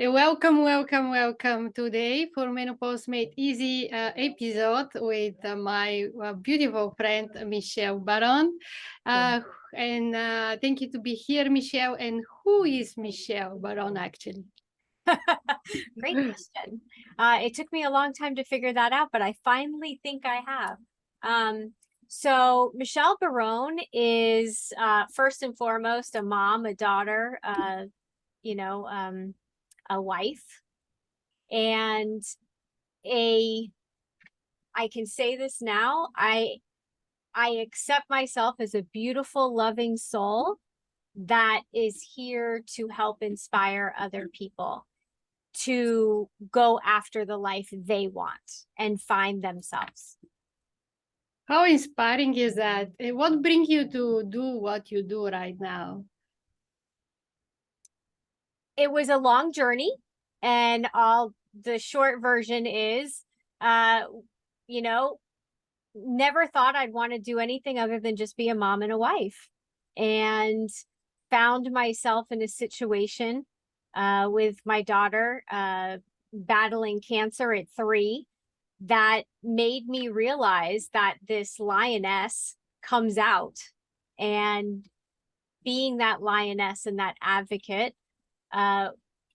Welcome, welcome, welcome today for Menopause Made Easy episode with my beautiful friend Michelle Baron. And thank you to be here, Michelle. And who is Michelle Baron actually? Great question. It took me a long time to figure that out, but I finally think I have. So Michelle Barone is first and foremost a mom, a daughter, a wife, and I can say this now, I accept myself as a beautiful, loving soul that is here to help inspire other people to go after the life they want and find themselves. How inspiring is that? What brings you to do what you do right now? It was a long journey, and the short version is, never thought I'd want to do anything other than just be a mom and a wife, and found myself in a situation with my daughter battling cancer at 3 that made me realize that this lioness comes out, and being that lioness and that advocate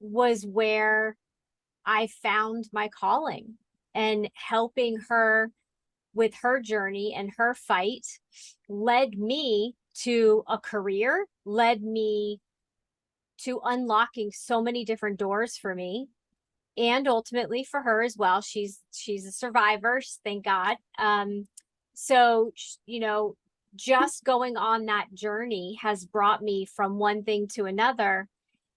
was where I found my calling, and helping her with her journey and her fight led me to a career, led me to unlocking so many different doors for me, and ultimately for her as well. She's a survivor, thank God. So just going on that journey has brought me from one thing to another,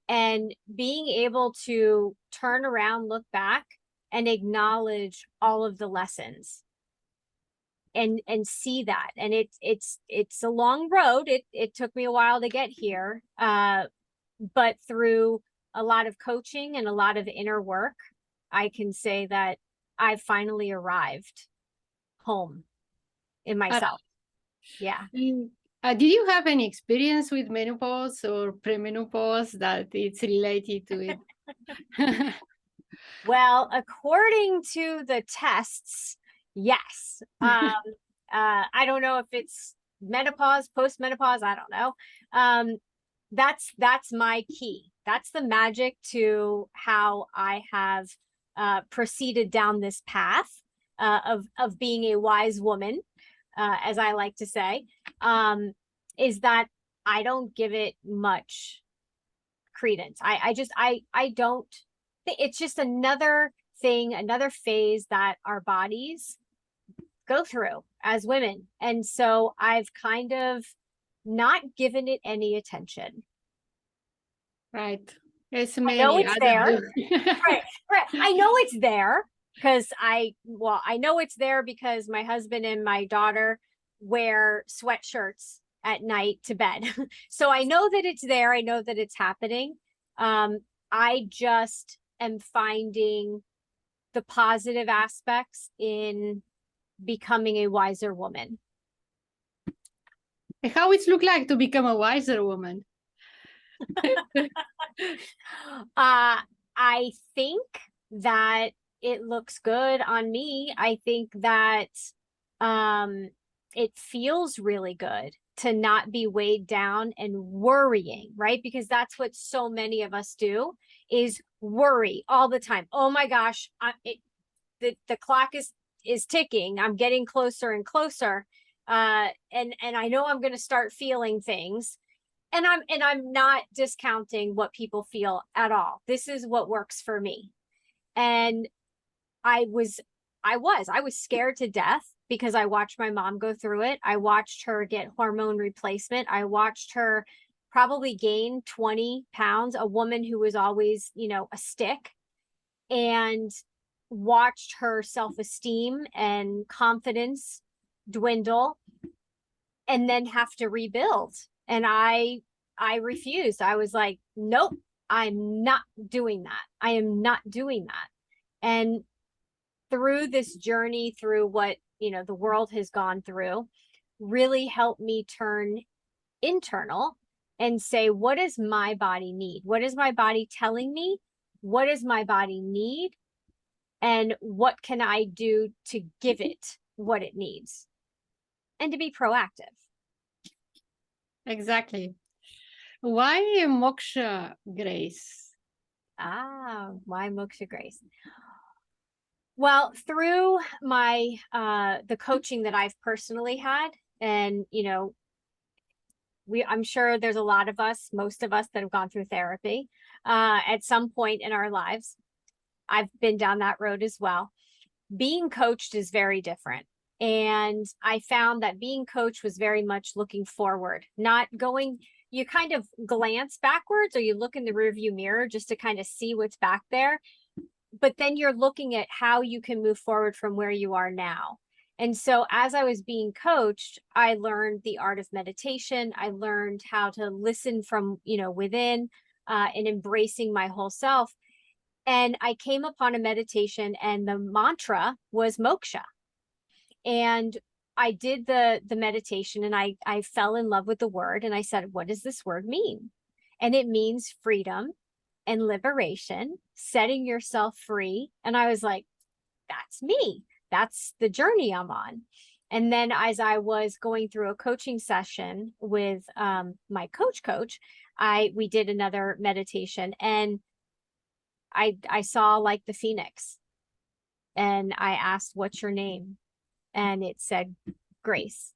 and being able to turn around, look back, and acknowledge all of the lessons and see that. And it's a long road. It took me a while to get here, but through a lot of coaching and a lot of inner work, I can say that I've finally arrived home in myself. Yeah. Did you have any experience with menopause or premenopause that it's related to it? Well, according to the tests, yes. I don't know if it's menopause, postmenopause, I don't know. That's my key. That's the magic to how I have proceeded down this path of being a wise woman, as I like to say, is that I don't give it much credence. I don't think it's just another thing, another phase that our bodies go through as women. And so I've kind of not given it any attention. Right. As I know many it's other there. do. Right. I know it's there because I know it's there because my husband and my daughter wear sweatshirts at night to bed. So I know that it's there. I know that it's happening. I just am finding the positive aspects in becoming a wiser woman. How it look like to become a wiser woman? I think that it looks good on me. I think that it feels really good to not be weighed down and worrying, right? Because that's what so many of us do, is worry all the time. Oh my gosh, the clock is ticking. I'm getting closer and closer. And I know I'm going to start feeling things. And I'm not discounting what people feel at all. This is what works for me. And I was scared to death because I watched my mom go through it. I watched her get hormone replacement. I watched her probably gain 20 pounds, a woman who was always, a stick, and watched her self-esteem and confidence dwindle and then have to rebuild. And I refused. I was like, nope, I'm not doing that. I am not doing that. And through this journey, through what, the world has gone through, really helped me turn internal and say, what does my body need? What is my body telling me what does my body need? And what can I do to give it what it needs? And to be proactive. Exactly. Why Moksha, Grace? Why Moksha Grace? Well, through my the coaching that I've personally had, and I'm sure there's a lot of us, most of us, that have gone through therapy at some point in our lives. I've been down that road as well. Being coached is very different. And I found that being coached was very much looking forward, not going, you kind of glance backwards, or you look in the rearview mirror just to kind of see what's back there. But then you're looking at how you can move forward from where you are now. And so as I was being coached, I learned the art of meditation. I learned how to listen from, within, and embracing my whole self. And I came upon a meditation, and the mantra was moksha. And I did the meditation, and I fell in love with the word, and I said, what does this word mean? And it means freedom and liberation, setting yourself free. And I was like, that's me. That's the journey I'm on. And then as I was going through a coaching session with my coach, we did another meditation, and I saw like the phoenix, and I asked, what's your name? And it said Grace.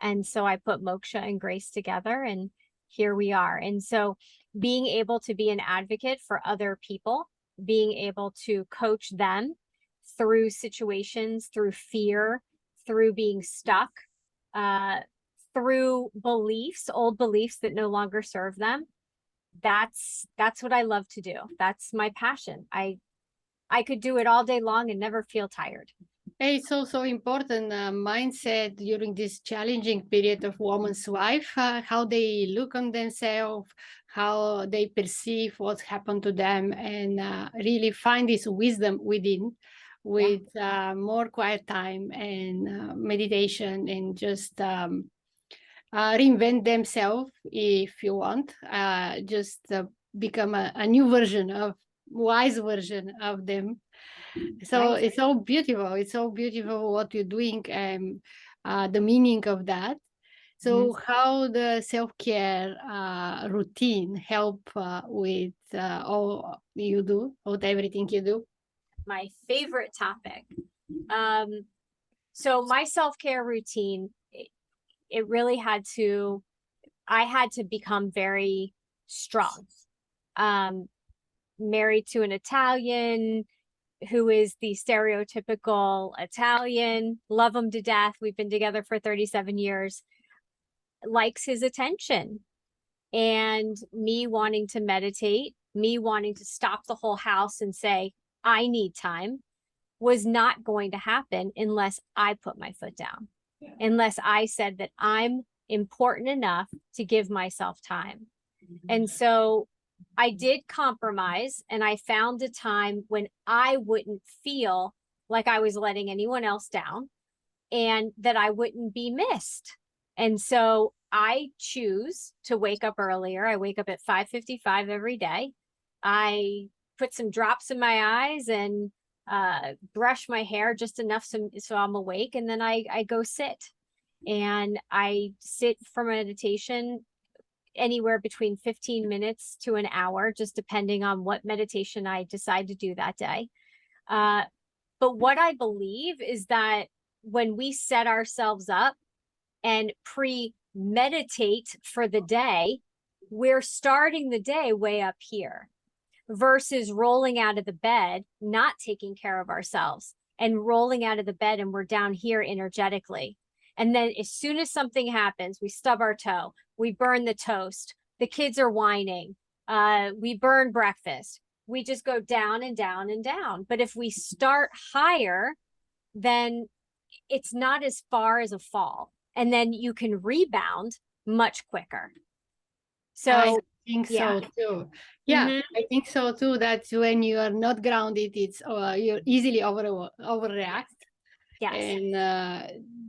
And so I put moksha and grace together, and here we are. And so being able to be an advocate for other people, being able to coach them through situations, through fear, through being stuck, through beliefs, old beliefs that no longer serve them. That's what I love to do. That's my passion. I could do it all day long and never feel tired. It's also important mindset during this challenging period of woman's life, how they look on themselves, how they perceive what's happened to them, and really find this wisdom within, with more quiet time and meditation, and just reinvent themselves if you want, just become a new version of wise version of them. So it's so beautiful. It's so beautiful what you're doing, and the meaning of that. So how the self-care routine help with all you do, with everything you do? My favorite topic. So my self-care routine, it really I had to become very strong. Married to an Italian who is the stereotypical Italian, love him to death. We've been together for 37 years, likes his attention. And me wanting to meditate, me wanting to stop the whole house and say, I need time, was not going to happen unless I put my foot down, unless I said that I'm important enough to give myself time. And so I did compromise, and I found a time when I wouldn't feel like I was letting anyone else down, and that I wouldn't be missed. And so I choose to wake up earlier. I wake up at 5:55 every day. I put some drops in my eyes and brush my hair just enough so I'm awake. And then I go sit, and I sit for meditation anywhere between 15 minutes to an hour, just depending on what meditation I decide to do that day. But what I believe is that when we set ourselves up and pre-meditate for the day, we're starting the day way up here, versus rolling out of the bed, not taking care of ourselves, and rolling out of the bed and we're down here energetically. And then as soon as something happens, we stub our toe, we burn the toast, the kids are whining, we burn breakfast. We just go down and down and down. But if we start higher, then it's not as far as a fall. And then you can rebound much quicker. So I think so too. Yeah, I think so too. That when you are not grounded, it's you're easily overreact. Yes. And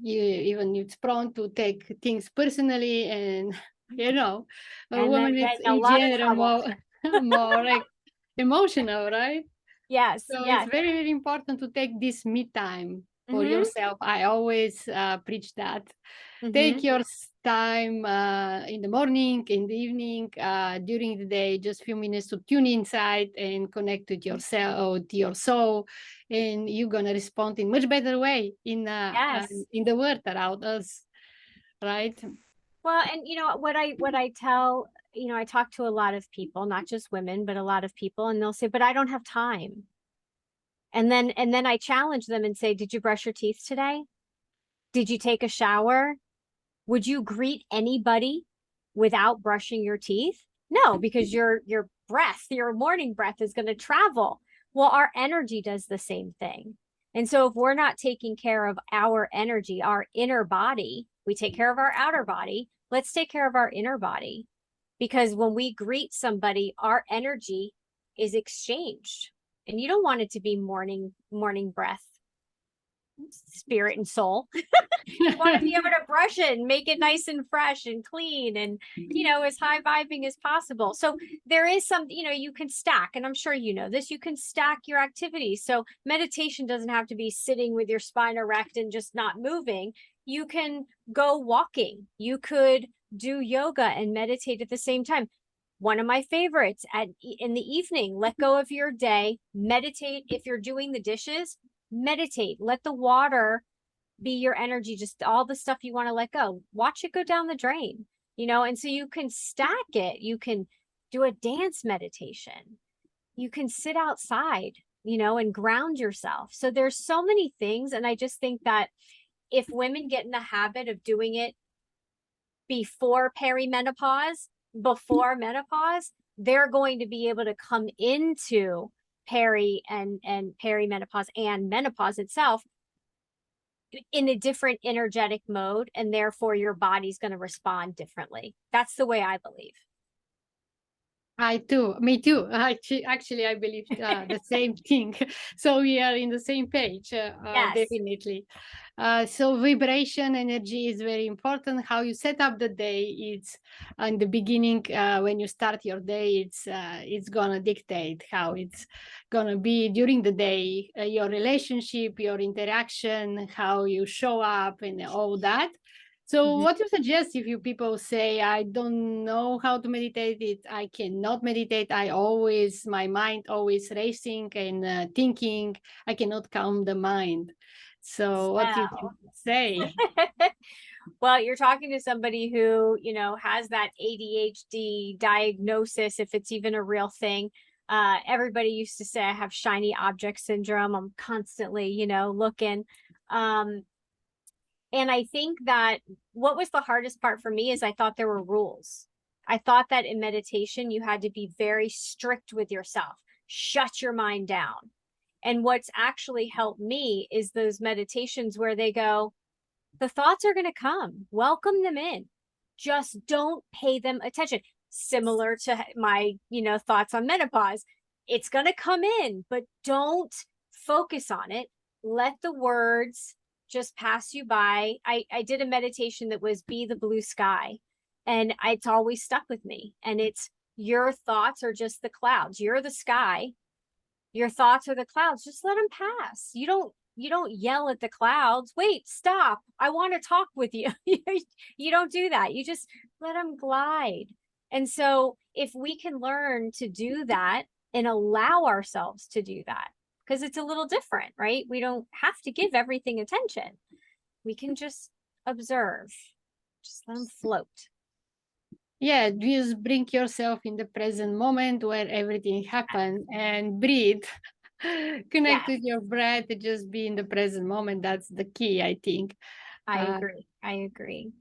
it's prone to take things personally, and a woman is in general more like emotional, right? Yes, So it's yes. very, very important to take this me time for Mm-hmm. yourself. I always preach that. Mm-hmm. Take your time in the morning, in the evening, during the day, just a few minutes to tune inside and connect with yourself, to your soul, and you're gonna respond in much better way Yes. in the world around us, right? Well, and you know what I tell, you know, I talk to a lot of people, not just women, but a lot of people, and they'll say, "But I don't have time." And then I challenge them and say, "Did you brush your teeth today? Did you take a shower? Would you greet anybody without brushing your teeth? No, because your breath, your morning breath is going to travel. Well, our energy does the same thing. And so if we're not taking care of our energy, our inner body, we take care of our outer body, let's take care of our inner body. Because when we greet somebody, our energy is exchanged. And you don't want it to be morning breath, spirit and soul. You want to be able to brush it and make it nice and fresh and clean and, you know, as high vibing as possible. So there is some, you know, you can stack, and I'm sure you know this, you can stack your activities. So meditation doesn't have to be sitting with your spine erect and just not moving. You can go walking. You could do yoga and meditate at the same time. One of my favorites in the evening, let go of your day, meditate. If you're doing the dishes, meditate, let the water be your energy, just all the stuff you want to let go, watch it go down the drain, you know. And so you can stack it. You can do a dance meditation, you can sit outside, you know, and ground yourself. So there's so many things. And I just think that if women get in the habit of doing it before perimenopause, before menopause, they're going to be able to come into and perimenopause and menopause itself in a different energetic mode, and therefore your body's going to respond differently. That's the way I believe. I too, me too. Actually, I believe the same thing. So we are in the same page, Yes. definitely. So vibration energy is very important. How you set up the day, it's in the beginning when you start your day. It's gonna dictate how it's gonna be during the day. Your relationship, your interaction, how you show up, and all that. So what you suggest if you people say, I don't know how to meditate, I cannot meditate, my mind always racing and thinking, I cannot calm the mind. So what you can Well, say? well, you're talking to somebody who, you know, has that ADHD diagnosis, if it's even a real thing. Everybody used to say I have shiny object syndrome. I'm constantly, you know, looking. And I think that what was the hardest part for me is I thought there were rules. I thought that in meditation, you had to be very strict with yourself, shut your mind down. And what's actually helped me is those meditations where they go, the thoughts are going to come, welcome them in. Just don't pay them attention. Similar to my, you know, thoughts on menopause. It's going to come in, but don't focus on it. Let the words just pass you by. I did a meditation that was be the blue sky, and it's always stuck with me. And it's your thoughts are just the clouds. You're the sky. Your thoughts are the clouds. Just let them pass. You don't yell at the clouds. Wait, stop. I want to talk with you. You don't do that. You just let them glide. And so if we can learn to do that and allow ourselves to do that, because it's a little different, right? We don't have to give everything attention. We can just observe, just let them float. Yeah, just bring yourself in the present moment where everything happened and breathe. Connect Yes, with your breath and just be in the present moment. That's the key, I think. I Uh, agree. I agree.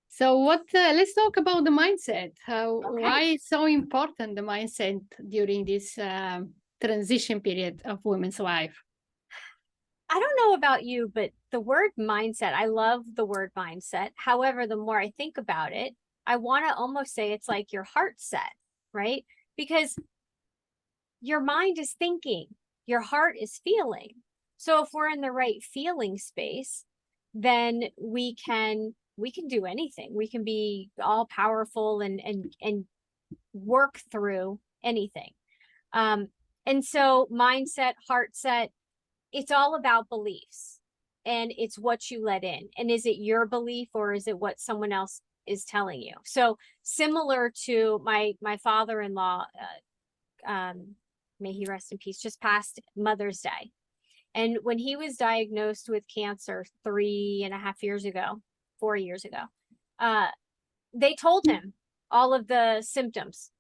so let's talk about the mindset. Okay. Why is so important the mindset during this transition period of women's life? I don't know about you, but the word mindset, I love the word mindset. However, the more I think about it, I want to almost say it's like your heart set, right? Because your mind is thinking, your heart is feeling. So if we're in the right feeling space, then we can do anything. We can be all powerful and work through anything. Um, And so mindset, heart set, it's all about beliefs, and it's what you let in. And is it your belief, or is it what someone else is telling you? So similar to my father-in-law, may he rest in peace, just passed Mother's Day. And when he was diagnosed with cancer 3.5 years ago, 4 years ago, they told him all of the symptoms.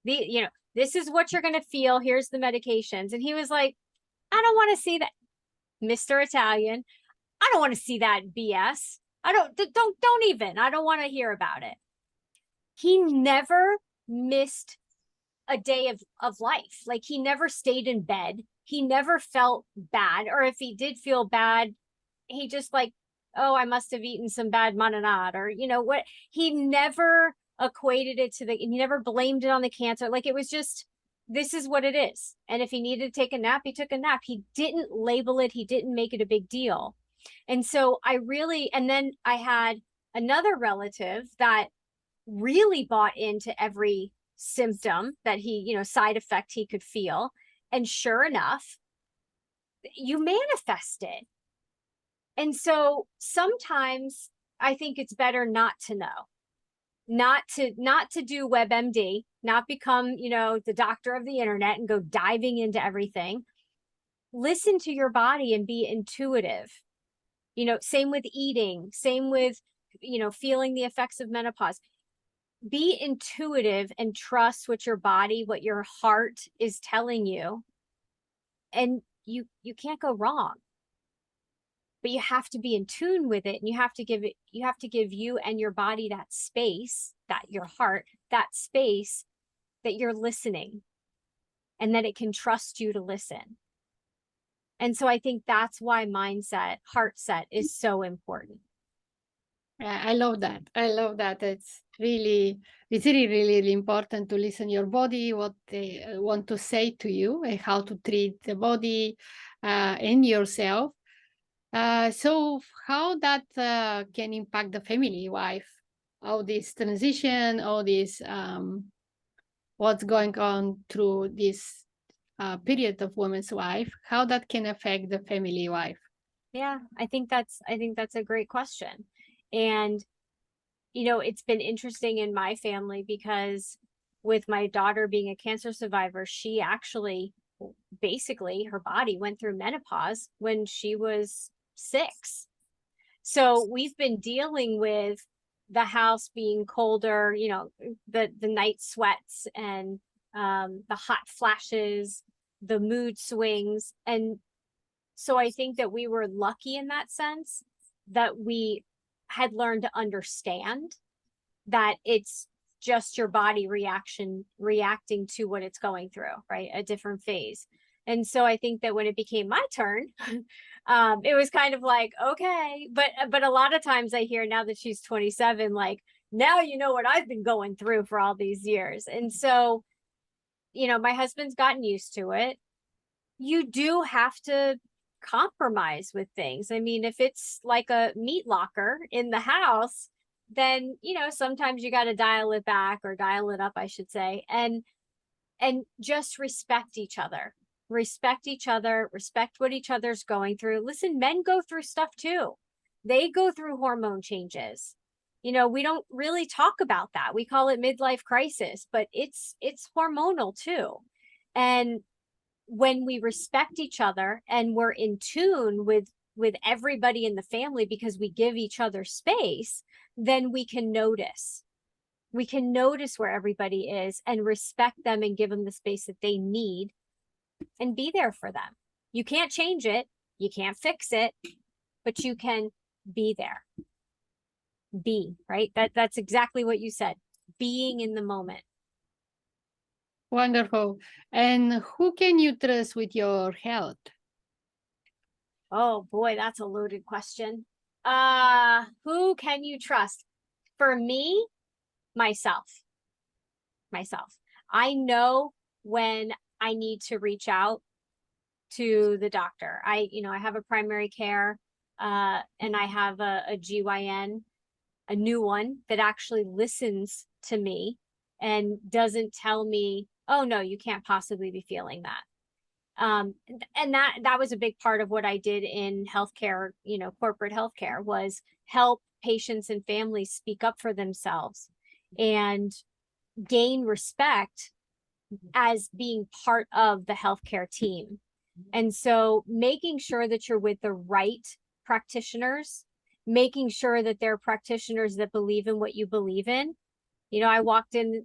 This is what you're going to feel. Here's the medications. And he was like, I don't want to see that, Mr. Italian. I don't want to see that BS. I don't even, I don't want to hear about it. He never missed a day of life. Like, he never stayed in bed. He never felt bad. Or if he did feel bad, he just like, oh, I must have eaten some bad marinade, or, what. He never equated it to he never blamed it on the cancer. Like, it was just, this is what it is. And if he needed to take a nap, he took a nap. He didn't label it. He didn't make it a big deal. And so and then I had another relative that really bought into every symptom that he, side effect he could feel. And sure enough, you manifest it. And so sometimes I think it's better not to know, not to do WebMD, not become, the doctor of the internet and go diving into everything. Listen to your body and be intuitive. Same with eating, same with, feeling the effects of menopause. Be intuitive and trust what your body, what your heart is telling you. And you can't go wrong. But you have to be in tune with it, and you have to give you and your body that space, that your heart, that space that you're listening, and that it can trust you to listen. And so I think that's why mindset, heart set is so important. I love that. I love that. It's really, really important to listen to your body, what they want to say to you, and how to treat the body and yourself. So how that can impact the family life, all this transition, all this, what's going on through this period of women's life, how that can affect the family life? Yeah, I think that's a great question. And, it's been interesting in my family because with my daughter being a cancer survivor, she actually, basically, her body went through menopause when she was 6. So we've been dealing with the house being colder, the night sweats and the hot flashes, the mood swings. And so I think that we were lucky in that sense that we had learned to understand that it's just your body reacting to what it's going through, right? A different phase. And so I think that when it became my turn, it was kind of like, okay, but a lot of times I hear now that she's 27, like, now you know what I've been going through for all these years. And so, my husband's gotten used to it. You do have to compromise with things. I mean, if it's like a meat locker in the house, then, sometimes you got to dial it back, or dial it up, I should say, and just respect each other. Respect each other, respect what each other's going through. Listen, men go through stuff too. They go through hormone changes. We don't really talk about that. We call it midlife crisis, but it's hormonal too. And when we respect each other and we're in tune with everybody in the family because we give each other space, then we can notice. We can notice where everybody is and respect them and give them the space that they need and be there for them. You can't change it. You can't fix it, but you can be there. Be, right? That's exactly what you said. Being in the moment. Wonderful. And who can you trust with your health? Oh boy, that's a loaded question. Who can you trust? For me, myself. I know when I need to reach out to the doctor. I have a primary care, and I have a GYN, a new one that actually listens to me and doesn't tell me, oh no, you can't possibly be feeling that. And that was a big part of what I did in healthcare, you know, corporate healthcare, was help patients and families speak up for themselves and gain respect as being part of the healthcare team. And so making sure that you're with the right practitioners, making sure that they're practitioners that believe in what you believe in. You know, I walked in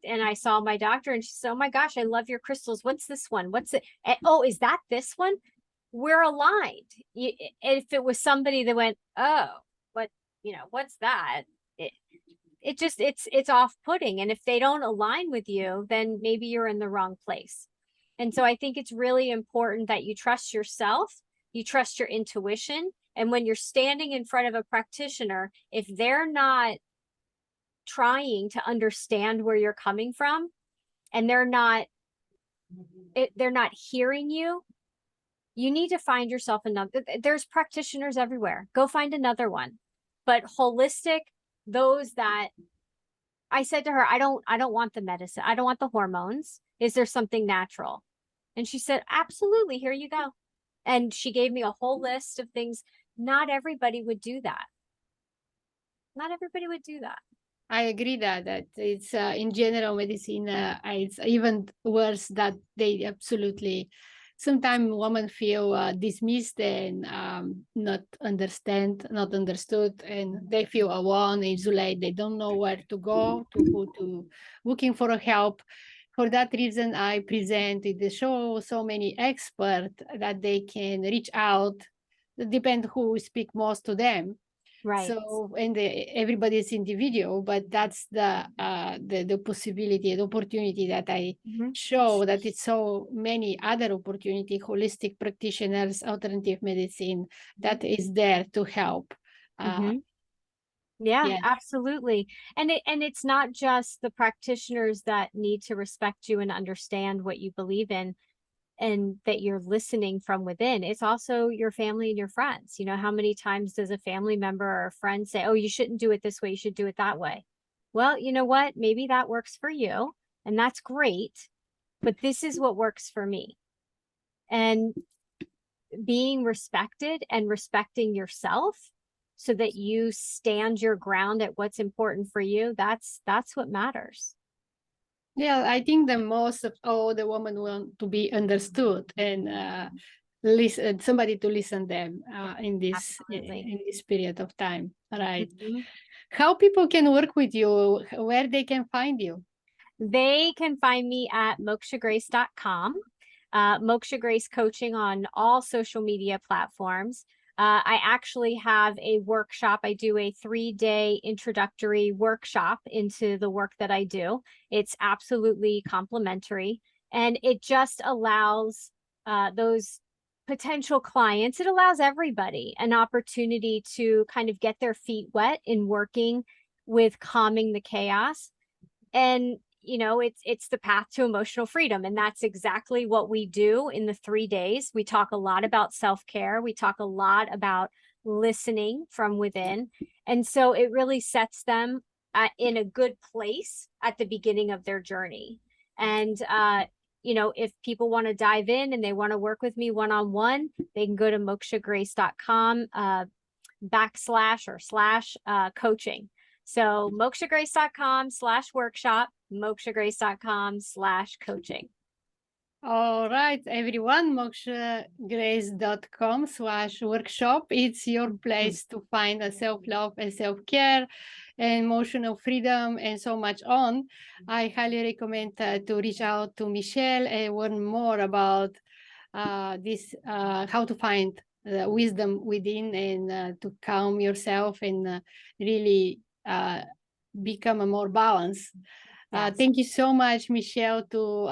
and I saw my doctor and she said, "Oh my gosh, I love your crystals. What's this one? What's it? Oh, is that this one?" We're aligned. If it was somebody that went, "Oh, what, you know, what's that?" It just, it's off-putting. And if they don't align with you, then maybe you're in the wrong place. And so I think it's really important that you trust yourself, you trust your intuition. And when you're standing in front of a practitioner, if they're not trying to understand where you're coming from and they're not hearing you, you need to find yourself another. There's practitioners everywhere. Go find another one. But holistic, those that, I said to her, I don't want the medicine. I don't want the hormones. Is there something natural? And she said, absolutely, here you go. And she gave me a whole list of things. Not everybody would do that. Not everybody would do that. I agree that it's in general medicine, it's even worse that they absolutely, sometimes women feel dismissed and not understood, and they feel alone, isolated. They don't know where to go, to who to, looking for help. For that reason, I present in the show so many experts that they can reach out. It depends who speak most to them. Right. So, and everybody is individual, but that's the possibility, the opportunity that I show, that it's so many other opportunity, holistic practitioners, alternative medicine that is there to help. Yeah, Yes. absolutely. And it's not just the practitioners that need to respect you and understand what you believe in and that you're listening from within. It's also your family and your friends. You know, how many times does a family member or a friend say, "Oh, you shouldn't do it this way, you should do it that way"? Well, you know what? Maybe that works for you, and that's great, but this is what works for me. And being respected and respecting yourself so that you stand your ground at what's important for you, that's what matters. Yeah, I think the most of all, the women want to be understood and listen, somebody to listen them in this period of time, right? How people can work with you, where they can find you? They can find me at mokshagrace.com. Moksha Grace Coaching on all social media platforms. I actually have a workshop. I do a 3-day introductory workshop into the work that I do. It's absolutely complimentary, and it just allows those potential clients, it allows everybody an opportunity to kind of get their feet wet in working with calming the chaos. And you know, it's the path to emotional freedom. And that's exactly what we do in the 3 days. We talk a lot about self-care. We talk a lot about listening from within. And so it really sets them in a good place at the beginning of their journey. And, you know, if people want to dive in and they want to work with me one-on-one, they can go to mokshagrace.com /coaching. So mokshagrace.com/workshop, mokshagrace.com/coaching. All right, everyone, mokshagrace.com/workshop. It's your place to find a self-love and self-care and emotional freedom and so much on. I highly recommend to reach out to Michelle and learn more about this, how to find the wisdom within and to calm yourself and really become a more balanced. Thank you so much, Michelle, to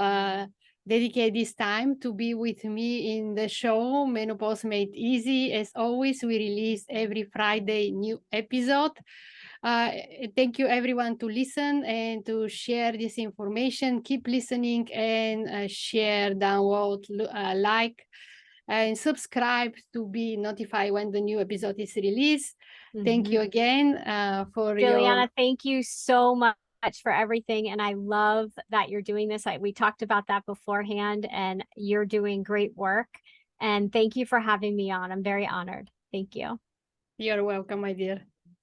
dedicate this time to be with me in the show Menopause Made Easy. As always, we release every Friday new episode. Thank you everyone to listen and to share this information. Keep listening and share, download, like, and subscribe to be notified when the new episode is released. Thank you again for Dilyana, thank you so much much for everything. And I love that you're doing this. We talked about that beforehand, and you're doing great work. And thank you for having me on. I'm very honored. Thank you. You're welcome, my dear.